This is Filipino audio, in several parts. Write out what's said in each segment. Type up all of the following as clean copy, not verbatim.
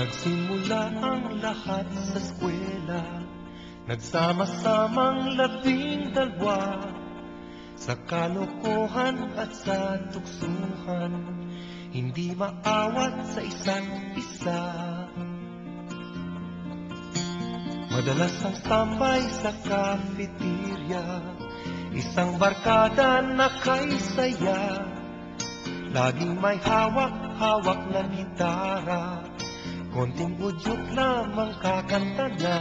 Nagsimula ang lahat sa eskwela, nagsama-samang 12 sa kalokohan at sa tuksuhan, hindi maawat sa isa't isa. Madalas ang tambay sa cafeteria, isang barkada na kay saya, laging may hawak-hawak na gitara, konting udyok lamang kakanta na.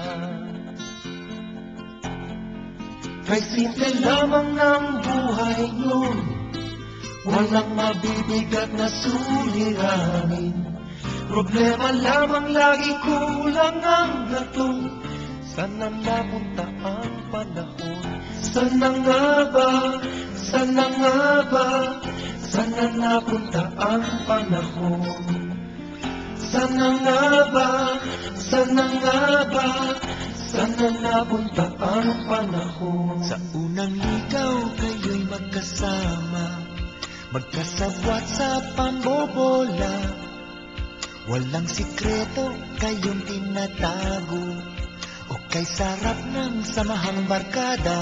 Kay simple lamang ng buhay nun, walang mabibigat na suliranin. Problema lamang lagi, kulang ang gatong. Sana napunta ang panahon? Sana nga ba? Sana nga ba? Sana napunta ang panahon? Sana nga ba? Sana nga ba? Sana napunta ang panahon? Sa unang ligaw kayo'y magkasama, magkasabwat sa pambobola. Walang sikreto kayong tinatago, o kay sarap ng samahang barkada.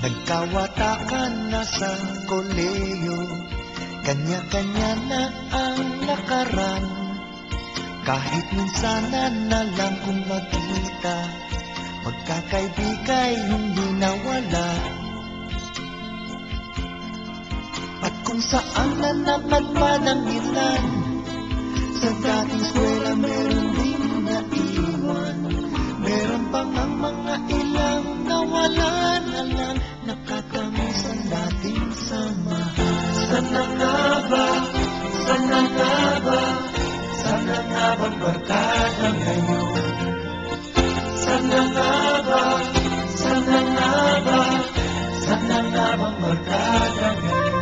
Nagkawatakan na sa koleyo, kanya-kanya na ang lakaran. Kahit minsanan na lang kung magkita, magkakaibigay hindi nawala. At kung saan na napadpad ang ilan, sa dating eskwela meron din naiwan. Meron pang ang mga ilang nawala na lang, nakatamiss ang dating samahan. Sana nga ba? Sana nga ba? Sana nga bang barkada ngayon? Sana nga ba? Sana nga ba? Sana nga bang barkada ngayon?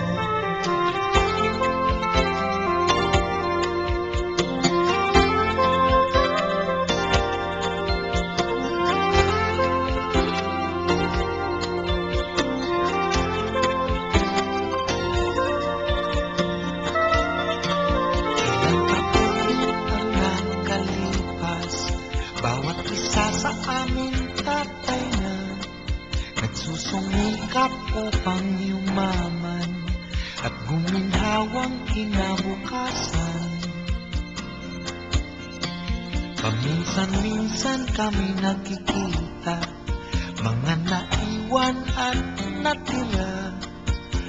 Bawat isa sa amin tatay na nagsusumikap upang yumaman at guminhawang kinabukasan. Paminsan-minsan kami nagkikita, mga naiwan at natira,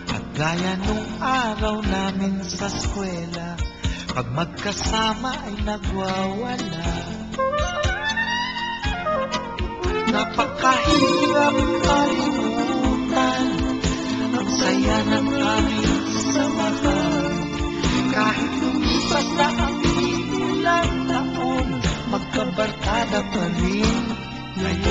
at gaya nung araw namin sa eskwela, pag magkasama ay nagwawala. Napakahirap kalimutan ang saya ng aming samahan. Kahit lumipas na ang ilang taon, magkabarkada pa rin ngayon.